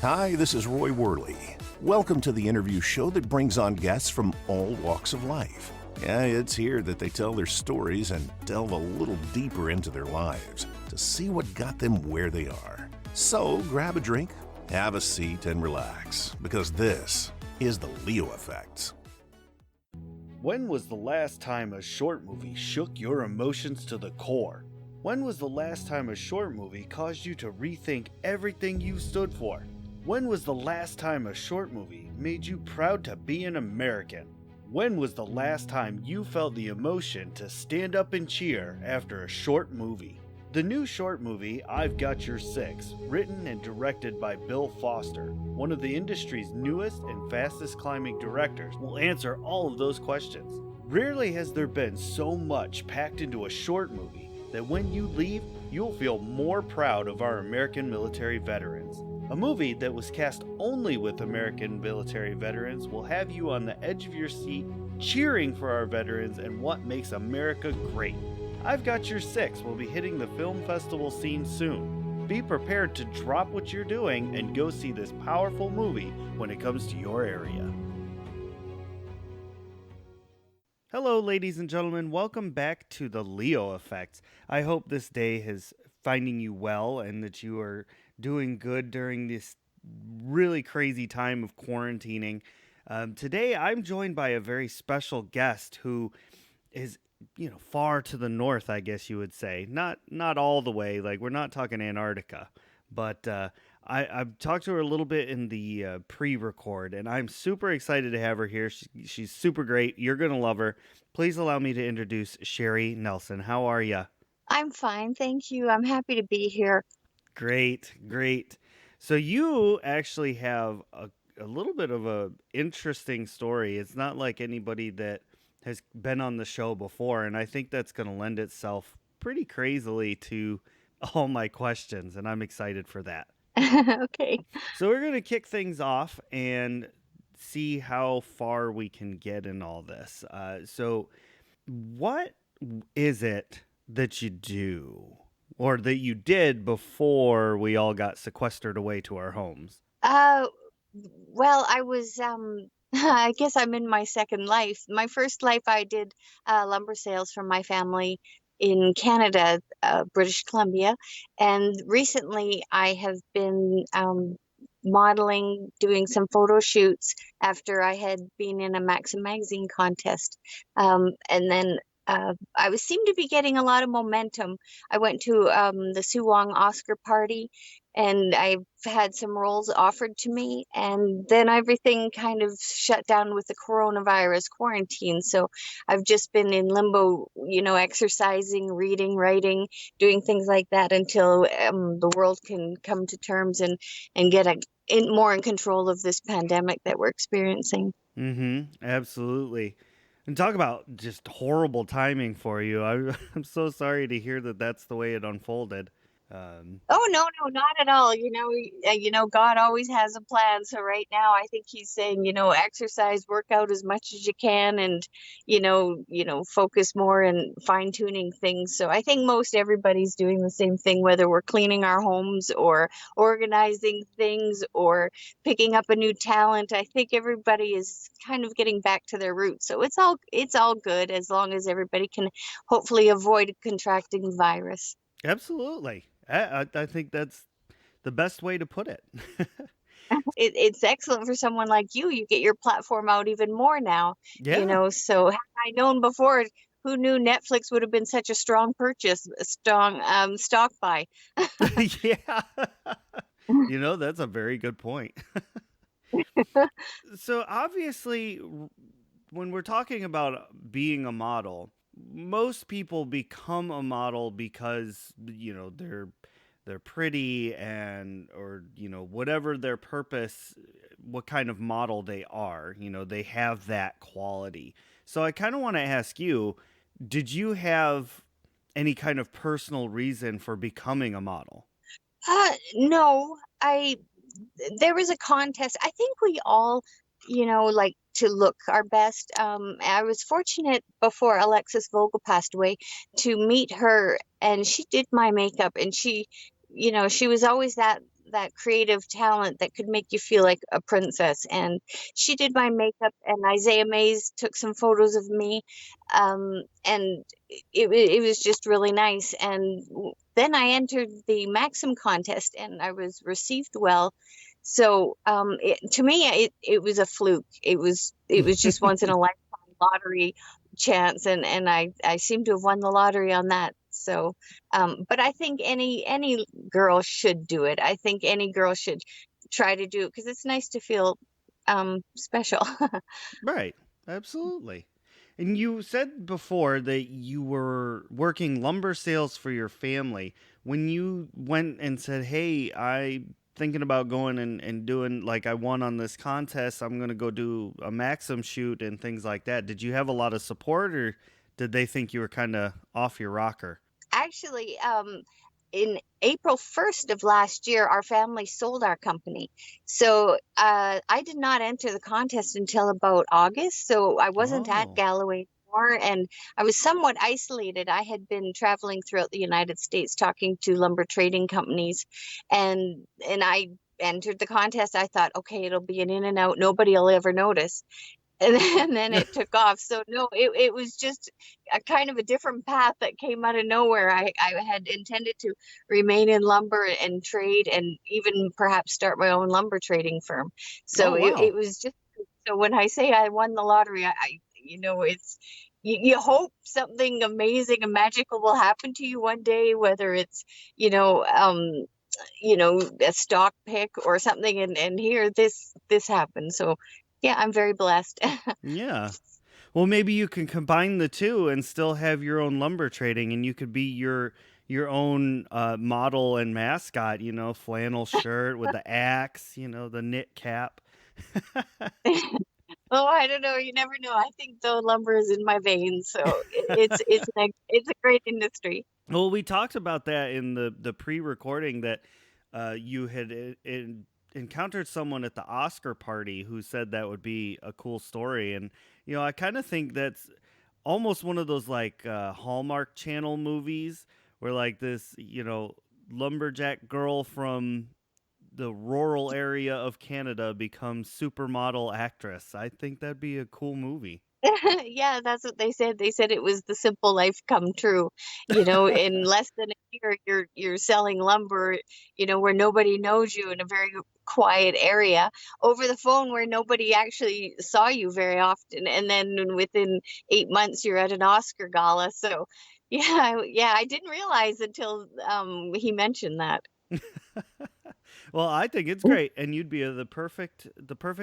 Hi, this is Roy Worley. Welcome to the interview show that brings on guests from all walks of life. Yeah, it's here that they tell their stories and delve a little deeper into their lives to see what got them where they are. So grab a drink, have a seat, and relax, because this is the Leo Effect. When was the last time a short movie shook your emotions to the core? When was the last time a short movie caused you to rethink everything you stood for? When was the last time a short movie made you proud to be an American? When was the last time you felt the emotion to stand up and cheer after a short movie? The new short movie, I've Got Your Six, written and directed by Bill Foster, one of the industry's newest and fastest climbing directors, will answer all of those questions. Rarely has there been so much packed into a short movie that when you leave, you'll feel more proud of our American military veterans. A movie that was cast only with American military veterans will have you on the edge of your seat, cheering for our veterans and what makes America great. I've Got Your Six will be hitting the film festival scene soon. Be prepared to drop what you're doing and go see this powerful movie when it comes to your area. Hello, ladies and gentlemen. Welcome back to the Leo Effect. I hope this day is finding you well and that you are doing good during this really crazy time of quarantining. Today, I'm joined by a very special guest who is, far to the north, I guess you would say. Not all the way. Like, we're not talking Antarctica, but I've talked to her a little bit in the pre-record, and I'm super excited to have her here. She's super great. You're gonna love her. Please allow me to introduce Sherry Nelson. How are you? I'm fine, thank you. I'm happy to be here. Great. So you actually have a little bit of a interesting story. It's not like anybody that has been on the show before, and I think that's going to lend itself pretty crazily to all my questions, and I'm excited for that. Okay. So we're going to kick things off and see how far we can get in all this. So what is it that you do or that you did before we all got sequestered away to our homes? Uh, well, I was, I guess I'm in my second life. My first life, I did lumber sales for my family in Canada, British Columbia. And recently I have been modeling, doing some photo shoots after I had been in a Maxim magazine contest. And then I was seemed to be getting a lot of momentum. I went to the Sue Wong Oscar party, and I've had some roles offered to me, and then everything kind of shut down with the coronavirus quarantine. So I've just been in limbo, exercising, reading, writing, doing things like that until the world can come to terms and get more in control of this pandemic that we're experiencing. Absolutely. And talk about just horrible timing for you. I'm so sorry to hear that that's the way it unfolded. Oh, no, not at all. God always has a plan. So right now, I think he's saying, exercise, work out as much as you can, and focus more and fine tuning things. So I think most everybody's doing the same thing, whether we're cleaning our homes or organizing things or picking up a new talent. I think everybody is kind of getting back to their roots. So it's all good as long as everybody can hopefully avoid contracting the virus. Absolutely. I think that's the best way to put it. It's excellent for someone like you. You get your platform out even more now, Yeah. So had I known before, who knew Netflix would have been such a strong purchase, a strong stock buy. Yeah. That's a very good point. So obviously, when we're talking about being a model, most people become a model because they're pretty and or whatever their purpose, what kind of model they are, they have that quality. So I kind of want to ask you, did you have any kind of personal reason for becoming a model? No, there was a contest. I think we all, like to look our best. I was fortunate before Alexis Vogel passed away to meet her, and she did my makeup, and she was always that that creative talent that could make you feel like a princess. And she did my makeup, and Isaiah Mays took some photos of me. And it was just really nice. And then I entered the Maxim contest, and I was received well. So to me, it was a fluke. It was just once in a lifetime lottery chance, and I seem to have won the lottery on that. So, but I think any girl should do it. I think any girl should try to do it because it's nice to feel special. Right. Absolutely. And you said before that you were working lumber sales for your family. When you went and said, "Hey, I thinking about going and doing like I won on this contest, I'm gonna go do a Maxim shoot and things like that." Did you have a lot of support, or did they think you were kind of off your rocker? Actually, in April 1st of last year, our family sold our company. So I did not enter the contest until about August. So I wasn't at Oh. Galloway anymore, and I was somewhat isolated. I had been traveling throughout the United States talking to lumber trading companies, and I entered the contest. I thought, okay, it'll be an in and out. Nobody will ever notice. And then it took off. So no, it was just a kind of a different path that came out of nowhere. I had intended to remain in lumber and trade, and even perhaps start my own lumber trading firm. Oh So it wow. was just, so when I say I won the lottery, it's, you hope something amazing and magical will happen to you one day, whether it's, you know, um, a stock pick or something, and here this happened. So yeah, I'm very blessed. Yeah. Well, maybe you can combine the two and still have your own lumber trading, and you could be your own model and mascot. Flannel shirt with the axe. The knit cap. Oh, I don't know. You never know. I think though lumber is in my veins, so it's a great industry. Well, we talked about that in the pre-recording that you had encountered someone at the Oscar party who said that would be a cool story, and I kind of think that's almost one of those like Hallmark Channel movies where like this lumberjack girl from the rural area of Canada becomes supermodel actress. I think that'd be a cool movie. Yeah, that's what they said. They said it was the simple life come true. In less than a year, you're selling lumber, where nobody knows you, in a very quiet area, over the phone where nobody actually saw you very often, and then within 8 months you're at an Oscar gala. So, yeah, yeah, I didn't realize until he mentioned that. Well, I think it's great, and you'd be the perfect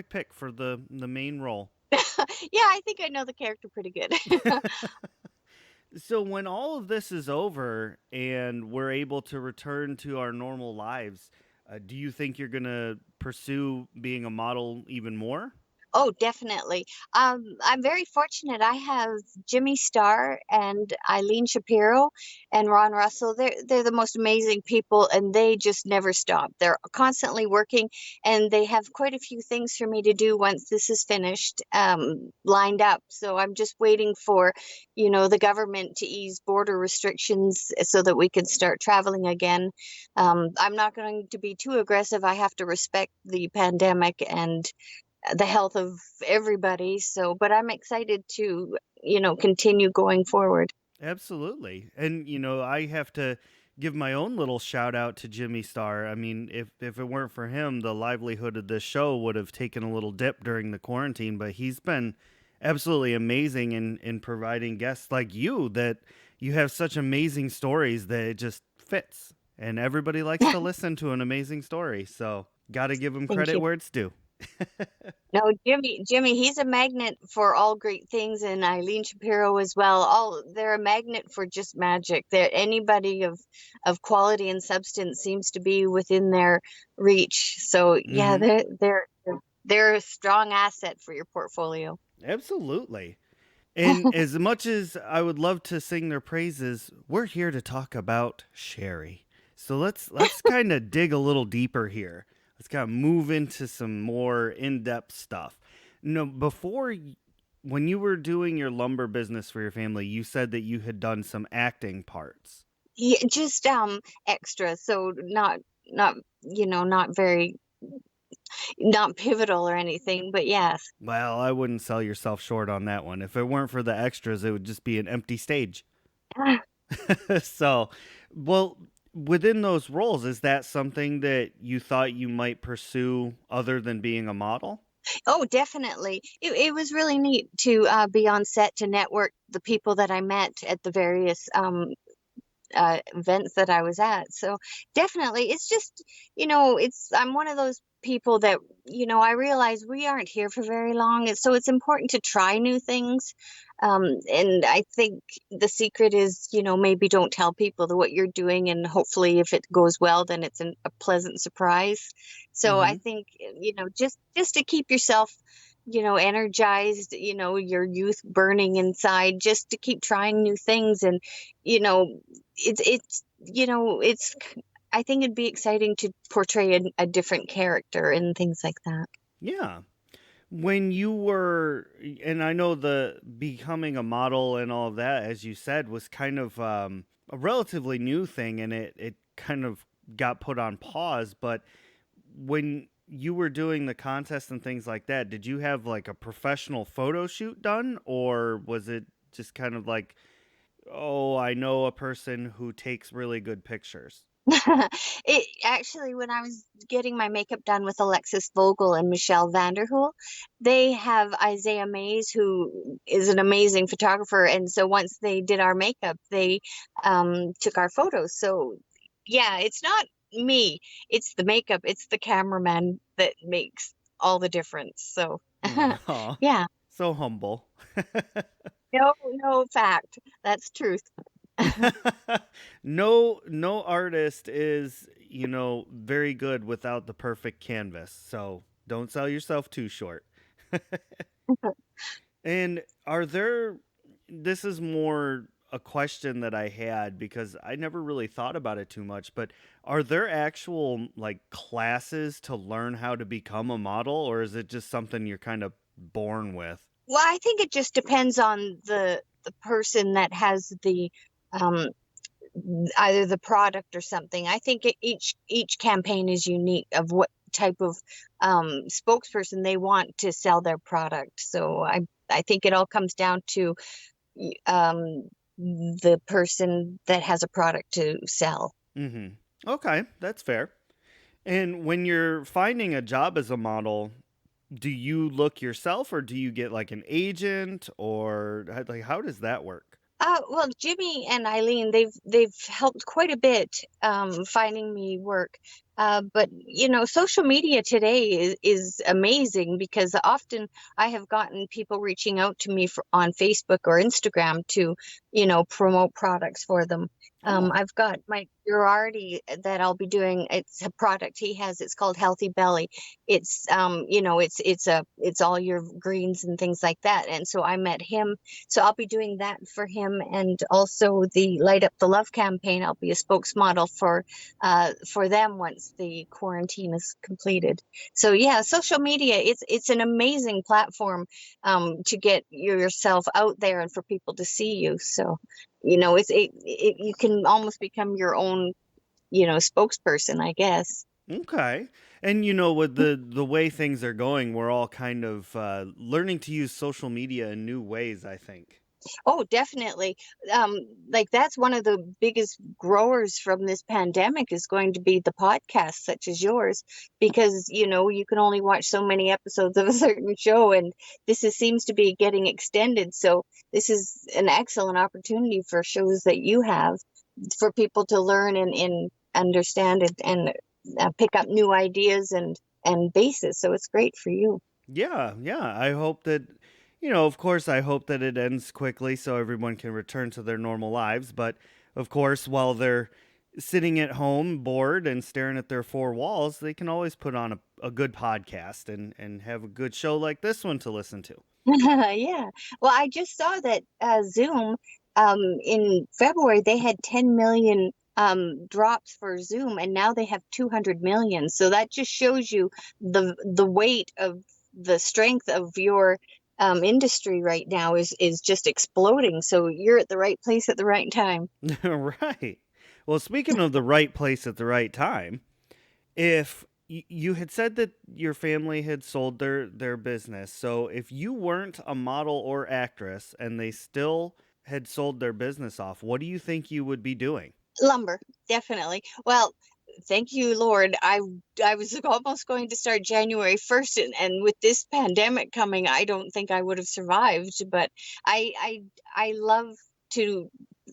pick for the main role. Yeah, I think I know the character pretty good. So when all of this is over and we're able to return to our normal lives, do you think you're gonna pursue being a model even more? Oh, definitely. I'm very fortunate. I have Jimmy Starr and Eileen Shapiro and Ron Russell. They're the most amazing people, and they just never stop. They're constantly working, and they have quite a few things for me to do once this is finished, lined up. So I'm just waiting for, the government to ease border restrictions so that we can start traveling again. I'm not going to be too aggressive. I have to respect the pandemic and the health of everybody. So, but I'm excited to, continue going forward. Absolutely. And I have to give my own little shout out to Jimmy Starr. I mean, if it weren't for him, the livelihood of this show would have taken a little dip during the quarantine, but he's been absolutely amazing in providing guests like you that you have such amazing stories that it just fits. And everybody likes to listen to an amazing story. So, got to give him Thank credit you. where it's due. No, Jimmy, he's a magnet for all great things, and Eileen Shapiro as well. They're a magnet for just magic. They're anybody of quality and substance seems to be within their reach. So yeah, Mhm. they're a strong asset for your portfolio. Absolutely. And as much as I would love to sing their praises, we're here to talk about Sherry. So let's kind of dig a little deeper here. Let's kind of move into some more in-depth stuff. When you were doing your lumber business for your family, you said that you had done some acting parts. Yeah, just extra, so not very, not pivotal or anything, but yes. Well, I wouldn't sell yourself short on that one. If it weren't for the extras, it would just be an empty stage. So, well, within those roles, is that something that you thought you might pursue other than being a model? Oh, definitely. It was really neat to be on set, to network the people that I met at the various events that I was at. So definitely, it's just, I'm one of those people that, I realize we aren't here for very long. And so it's important to try new things. And I think the secret is, maybe don't tell people what you're doing. And hopefully, if it goes well, then it's a pleasant surprise. So I Mm-hmm. think, just to keep yourself, energized, your youth burning inside, just to keep trying new things. And, you know, it's I think it'd be exciting to portray a different character and things like that. Yeah. When you were, and I know the becoming a model and all of that, as you said, was kind of a relatively new thing, and it kind of got put on pause. But when you were doing the contest and things like that, did you have like a professional photo shoot done, or was it just kind of like, oh, I know a person who takes really good pictures? It actually, when I was getting my makeup done with Alexis Vogel and Michelle Vanderhoel, they have Isaiah Mays, who is an amazing photographer. And so once they did our makeup, they took our photos. So yeah, it's not me, it's the makeup, it's the cameraman that makes all the difference. So Oh, yeah, so humble. no fact. That's truth. No artist is, very good without the perfect canvas. So don't sell yourself too short. And are there, this is more a question that I had because I never really thought about it too much, but are there actual like classes to learn how to become a model, or is it just something you're kind of born with? Well, I think it just depends on the person that has the um either the product or something. I think each campaign is unique of what type of spokesperson they want to sell their product. So I think it all comes down to um the person that has a product to sell. Mhm. Okay, that's fair. And when you're finding a job as a model, do you look yourself or do you get like an agent or like how does that work? Well, Jimmy and Eileen, they've helped quite a bit finding me work. But social media today is amazing because often I have gotten people reaching out to me on Facebook or Instagram to, promote products for them. Oh. I've got my Girardi that I'll be doing. It's a product he has. It's called Healthy Belly. It's all your greens and things like that. And so I met him, so I'll be doing that for him, and also the Light Up the Love campaign. I'll be a spokesmodel for them once the quarantine is completed. So yeah, social media, it's an amazing platform to get yourself out there and for people to see you. So you can almost become your own spokesperson, I guess. Okay. And with the way things are going, we're all kind of learning to use social media in new ways, I think. Oh, definitely. Um, like that's one of the biggest growers from this pandemic is going to be the podcasts such as yours, because you can only watch so many episodes of a certain show, and seems to be getting extended. So this is an excellent opportunity for shows that you have for people to learn and understand it and pick up new ideas and bases. So it's great for you. Yeah, yeah. I hope that, of course, I hope that it ends quickly so everyone can return to their normal lives. But of course, while they're sitting at home bored and staring at their four walls, they can always put on a good podcast and have a good show like this one to listen to. Yeah. Well, I just saw that Zoom in February they had 10 million drops for Zoom, and now they have 200 million. So that just shows you the weight of the strength of your industry right now is just exploding. So you're at the right place at the right time. Right. Well, speaking of the right place at the right time, If you had said that your family had sold their business, so if you weren't a model or actress and they still had sold their business off, what do you think you would be doing? Lumber, definitely. Well, thank you, Lord. I was almost going to start January 1st, and with this pandemic coming, I don't think I would have survived. But I I I love to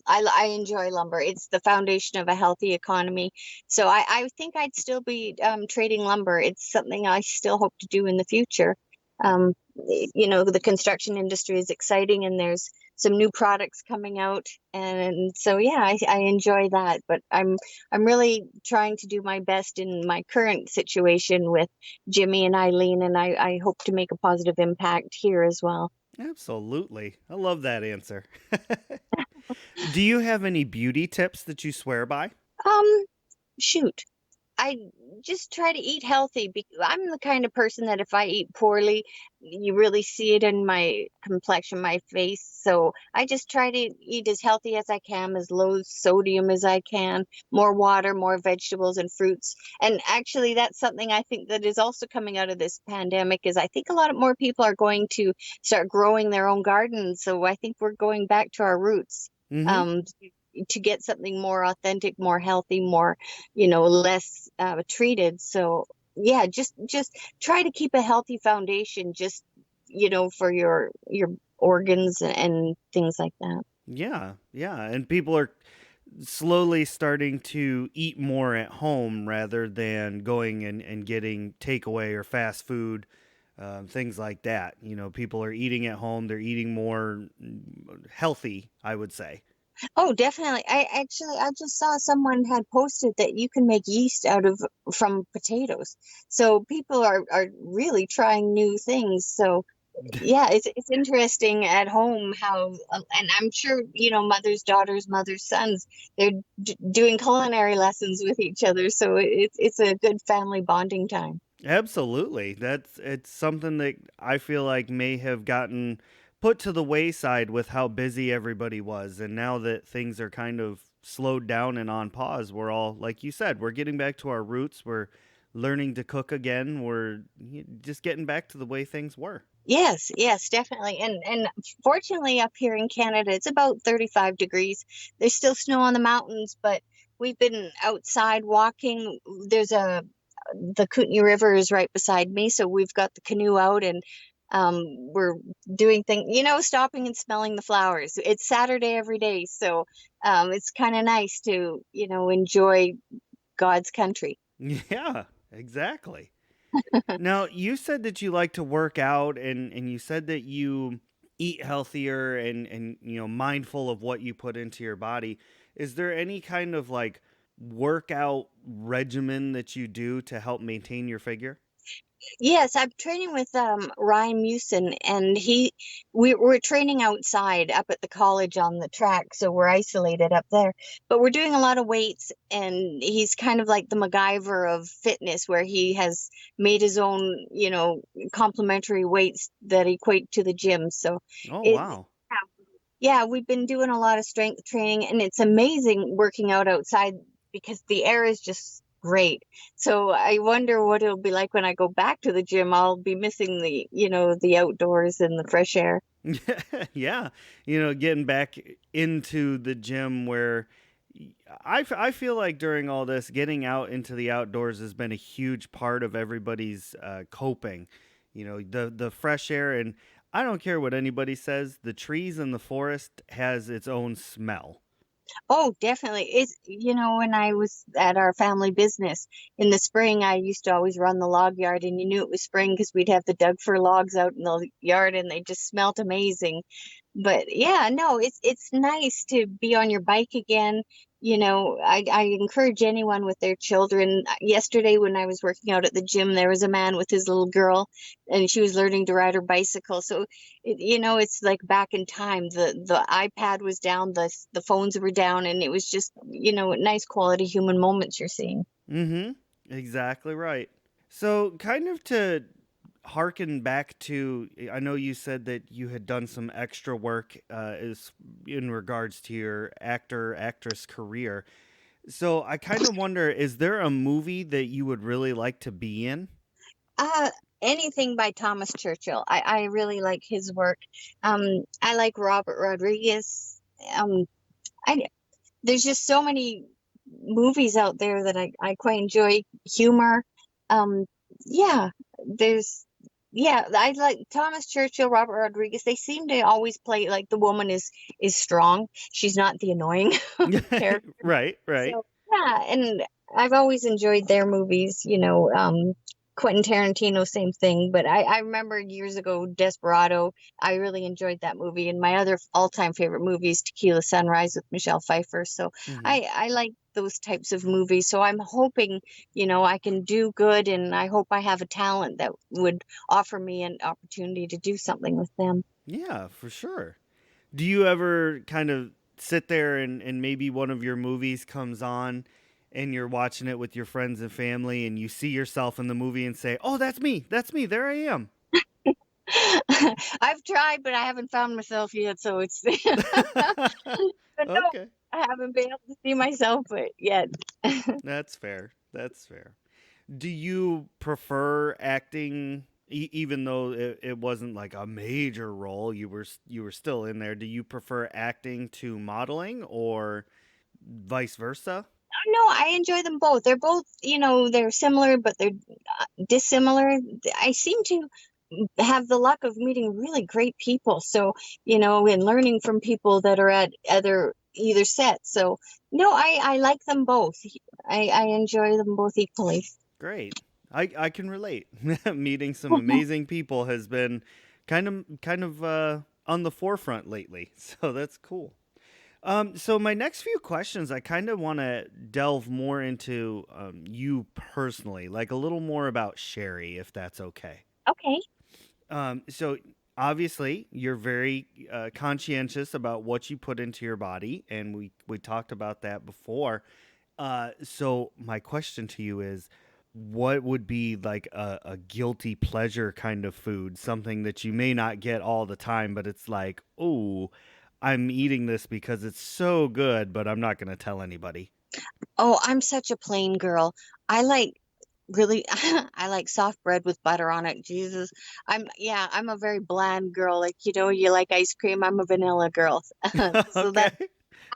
I enjoy lumber. It's the foundation of a healthy economy. So I think I'd still be trading lumber. It's something I still hope to do in the future. The construction industry is exciting, and there's some new products coming out, and so yeah, I enjoy that. But I'm really trying to do my best in my current situation with Jimmy and Eileen, and I hope to make a positive impact here as well. Absolutely. I love that answer. Do you have any beauty tips that you swear by? Um, Shoot. I just try to eat healthy. I'm the kind of person that if I eat poorly, you really see it in my complexion, my face. So I just try to eat as healthy as I can, as low sodium as I can, more water, more vegetables and fruits. And actually, that's something I think that is also coming out of this pandemic is I think a lot of more people are going to start growing their own gardens. So I think we're going back to our roots. Mm-hmm. Um, to get something more authentic, more healthy, more less treated. So yeah, just try to keep a healthy foundation, just for your organs and things like that. Yeah, yeah. And people are slowly starting to eat more at home rather than going and getting takeaway or fast food, things like that. People are eating at home, they're eating more healthy, I would say. Oh, definitely. I just saw someone had posted that you can make yeast out of from potatoes. So people are really trying new things. So yeah, it's interesting at home how, and I'm sure mothers, daughters, mothers, sons, they're doing culinary lessons with each other. So it's a good family bonding time. Absolutely. It's something that I feel like may have gotten put to the wayside with how busy everybody was. And now that things are kind of slowed down and on pause, we're all, like you said, we're getting back to our roots. We're learning to cook again. We're just getting back to the way things were. Yes, yes, definitely. And fortunately up here in Canada, it's about 35 degrees. There's still snow on the mountains, but we've been outside walking. The Kootenay River is right beside me, so we've got the canoe out and we're doing things, stopping and smelling the flowers. It's Saturday every day, so it's kind of nice to, enjoy God's country. Yeah, exactly. Now, you said that you like to work out and you said that you eat healthier and mindful of what you put into your body. Is there any kind of like workout regimen that you do to help maintain your figure? Yes, I'm training with Ryan Musin, and we're training outside up at the college on the track, so we're isolated up there. But we're doing a lot of weights, and he's kind of like the MacGyver of fitness, where he has made his own, complementary weights that equate to the gym. So Oh, it, wow. yeah, we've been doing a lot of strength training, and it's amazing working out outside because the air is just great. So I wonder what it'll be like when I go back to the gym. I'll be missing the outdoors and the fresh air. Yeah, getting back into the gym where I feel like during all this, getting out into the outdoors has been a huge part of everybody's coping. The fresh air, and I don't care what anybody says, the trees in the forest has its own smell. Oh, definitely. When I was at our family business in the spring, I used to always run the log yard, and you knew it was spring because we'd have the Doug fir logs out in the yard, and they just smelt amazing. But yeah, no, it's nice to be on your bike again. I encourage anyone with their children. Yesterday, when I was working out at the gym, there was a man with his little girl, and she was learning to ride her bicycle. So it's like back in time. The iPad was down, the phones were down, and it was just nice quality human moments you're seeing. Mm-hmm. Exactly right. So, kind of to harken back to, I know you said that you had done some extra work is in regards to your actress career. So I kind of wonder, is there a movie that you would really like to be in? Uh, Anything by Thomas Churchill. I really like his work. I like Robert Rodriguez. Um, I There's just so many movies out there that I quite enjoy. Humor. Um, yeah, there's yeah, I like Thomas Churchill, Robert Rodriguez. They seem to always play like the woman is strong. She's not the annoying character. Right, right. So yeah, and I've always enjoyed their movies. Quentin Tarantino, same thing. But I remember years ago, Desperado. I really enjoyed that movie. And my other all-time favorite movie is Tequila Sunrise with Michelle Pfeiffer. So Hmm. I like those types of movies. So I'm hoping, I can do good, and I hope I have a talent that would offer me an opportunity to do something with them. Yeah, for sure. Do you ever kind of sit there and maybe one of your movies comes on and you're watching it with your friends and family and you see yourself in the movie and say, "Oh, that's me. That's me. There I am." I've tried, but I haven't found myself yet. So it's, but no, Okay. I haven't been able to see myself but yet. That's fair. That's fair. Do you prefer acting even though it wasn't like a major role, you were still in there. Do you prefer acting to modeling or vice versa? No, I enjoy them both. They're both, they're similar, but they're dissimilar. I seem to have the luck of meeting really great people. So, and learning from people that are at either set. So, no, I like them both. I enjoy them both equally. Great. I can relate. Meeting some amazing people has been kind of on the forefront lately. So that's cool. So my next few questions, I kind of want to delve more into you personally, like a little more about Sherry, if that's okay. Okay. So obviously, you're very conscientious about what you put into your body, and we talked about that before. So my question to you is, what would be like a guilty pleasure kind of food, something that you may not get all the time, but it's like, oh, I'm eating this because it's so good, but I'm not going to tell anybody. Oh, I'm such a plain girl. I like really I like soft bread with butter on it. Jesus. I'm a very bland girl. Like, you like ice cream, I'm a vanilla girl. So Okay. that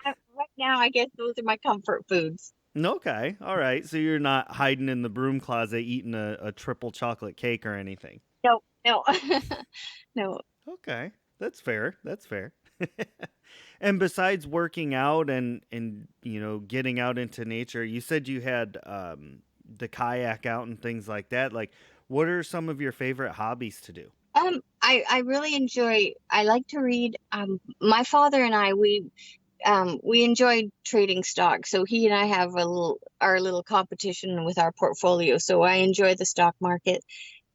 right now I guess those are my comfort foods. Okay. All right. So you're not hiding in the broom closet eating a triple chocolate cake or anything. No, no. No. Okay. That's fair. That's fair. And besides working out and getting out into nature, you said you had the kayak out and things like that. Like, what are some of your favorite hobbies to do? I really I like to read. My father and we enjoy trading stocks. So he and I have our little competition with our portfolio. So I enjoy the stock market.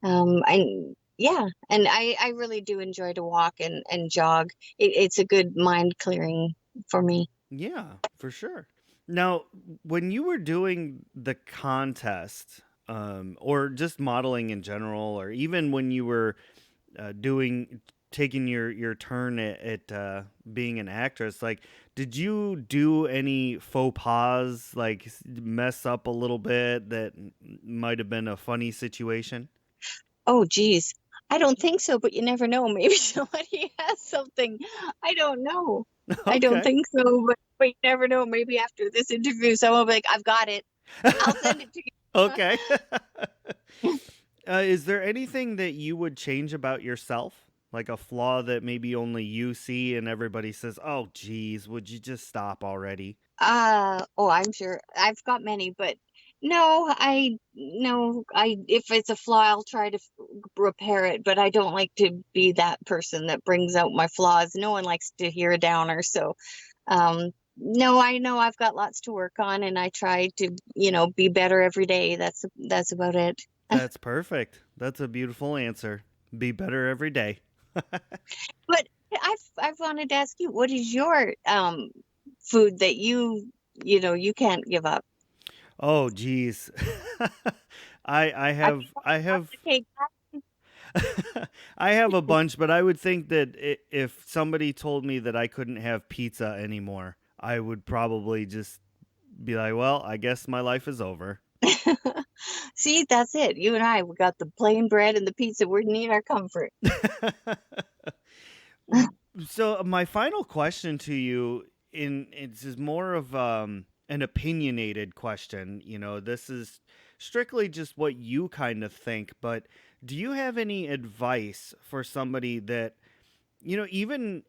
And yeah, and I really do enjoy to walk and jog. It's a good mind clearing for me. Yeah, for sure. Now, when you were doing the contest, or just modeling in general, or even when you were doing taking your turn at being an actress, like, did you do any faux pas, like mess up a little bit that might have been a funny situation? Oh, geez. I don't think so, but you never know. Maybe somebody has something. I don't know. I don't Okay. think so, but you never know. Maybe after this interview, someone will be like, I've got it. I'll send it to Okay. you. Is there anything that you would change about yourself? Like a flaw that maybe only you see and everybody says, "Oh, geez, would you just stop already?" Oh, I'm sure I've got many, but no, if it's a flaw, I'll try to repair it, but I don't like to be that person that brings out my flaws. No one likes to hear a downer, so no, I know I've got lots to work on, and I try to, be better every day. That's about it. That's perfect. That's a beautiful answer. Be better every day. But I've wanted to ask you, what is your food that you can't give up? Oh, geez. I mean, I what's have the cake? I have a bunch, but I would think that if somebody told me that I couldn't have pizza anymore, I would probably just be like, well, I guess my life is over. See, that's it. You and I, we got the plain bread and the pizza. We need our comfort. So my final question to you it's is more of an opinionated question. This is strictly just what you kind of think, but do you have any advice for somebody that even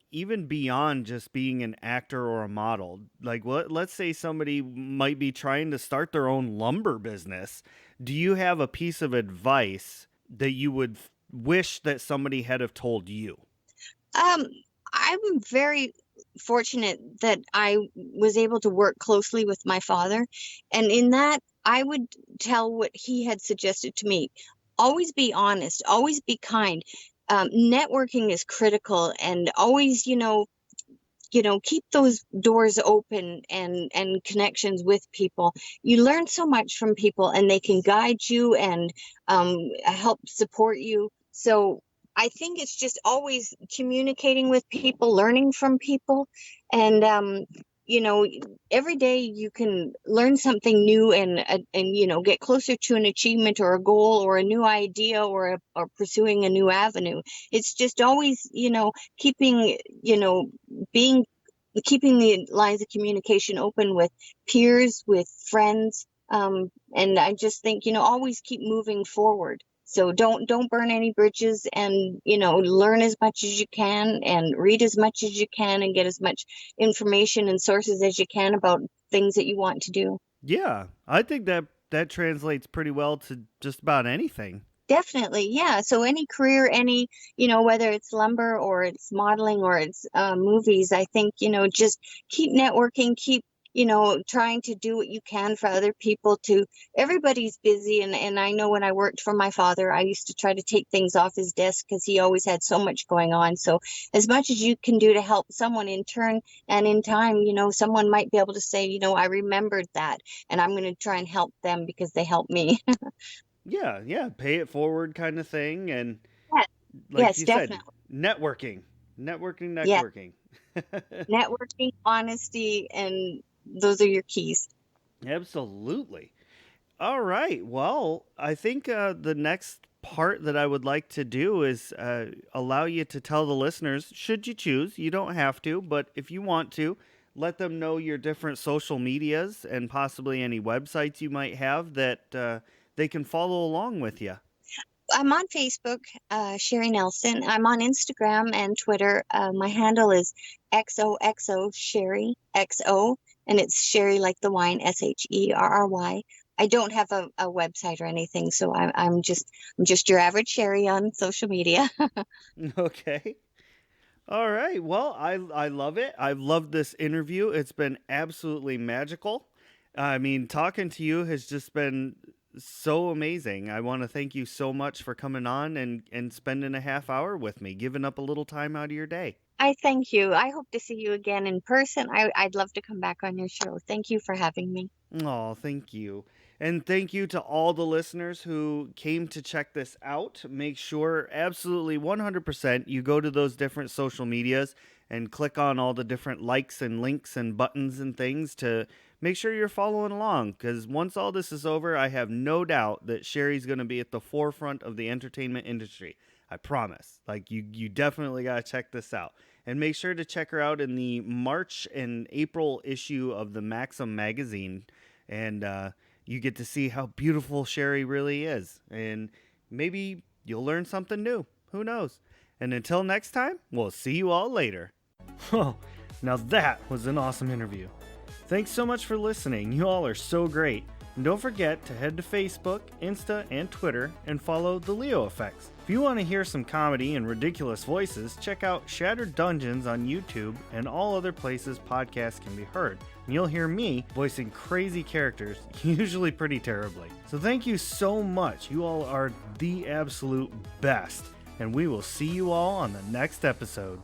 beyond just being an actor or a model, like let's say somebody might be trying to start their own lumber business. Do you have a piece of advice that you would wish that somebody had have told you? Um, I'm very fortunate that I was able to work closely with my father. And in that, I would tell what he had suggested to me. Always be honest, always be kind. Networking is critical, and always, keep those doors open and connections with people. You learn so much from people, and they can guide you and help support you. So I think it's just always communicating with people, learning from people, and you know, every day you can learn something new and get closer to an achievement or a goal or a new idea or pursuing a new avenue. It's just always, keeping, being keeping the lines of communication open with peers, with friends. And I just think, always keep moving forward. So don't burn any bridges, and learn as much as you can and read as much as you can and get as much information and sources as you can about things that you want to do. Yeah, I think that translates pretty well to just about anything. Definitely, yeah. So any career, any, whether it's lumber or it's modeling or it's movies, I think, just keep networking, keep, trying to do what you can for other people to, everybody's busy. And I know when I worked for my father, I used to try to take things off his desk because he always had so much going on. So as much as you can do to help someone in turn and in time, someone might be able to say, I remembered that and I'm going to try and help them because they helped me. Yeah, pay it forward kind of thing. And Yes, like yes, you said, definitely. networking, Yes. networking. Networking, honesty, and those are your keys. Absolutely. All right. Well, I think the next part that I would like to do is allow you to tell the listeners, should you choose, you don't have to, but if you want to, let them know your different social medias and possibly any websites you might have that they can follow along with you. I'm on Facebook, Sherry Nelson. I'm on Instagram and Twitter. My handle is XOXO Sherry XO, and it's Sherry like the wine, SHERRY. I don't have a website or anything, so I'm just your average Sherry on social media. Okay. All right. Well, I love it. I've loved this interview. It's been absolutely magical. I mean, talking to you has just been so amazing. I want to thank you so much for coming on and spending a half hour with me, giving up a little time out of your day. I thank you. I hope to see you again in person. I'd love to come back on your show. Thank you for having me. Oh, thank you. And thank you to all the listeners who came to check this out. Make sure, absolutely 100%, you go to those different social medias and click on all the different likes and links and buttons and things to make sure you're following along. Because once all this is over, I have no doubt that Sherry's going to be at the forefront of the entertainment industry. I promise. Like, you definitely got to check this out. And make sure to check her out in the March and April issue of the Maxim magazine. And you get to see how beautiful Sherry really is. And maybe you'll learn something new. Who knows? And until next time, we'll see you all later. Oh, now that was an awesome interview. Thanks so much for listening. You all are so great. And don't forget to head to Facebook, Insta, and Twitter and follow The Leo Effects. If you want to hear some comedy and ridiculous voices, check out Shattered Dungeons on YouTube and all other places podcasts can be heard. And you'll hear me voicing crazy characters, usually pretty terribly. So thank you so much. You all are the absolute best. And we will see you all on the next episode.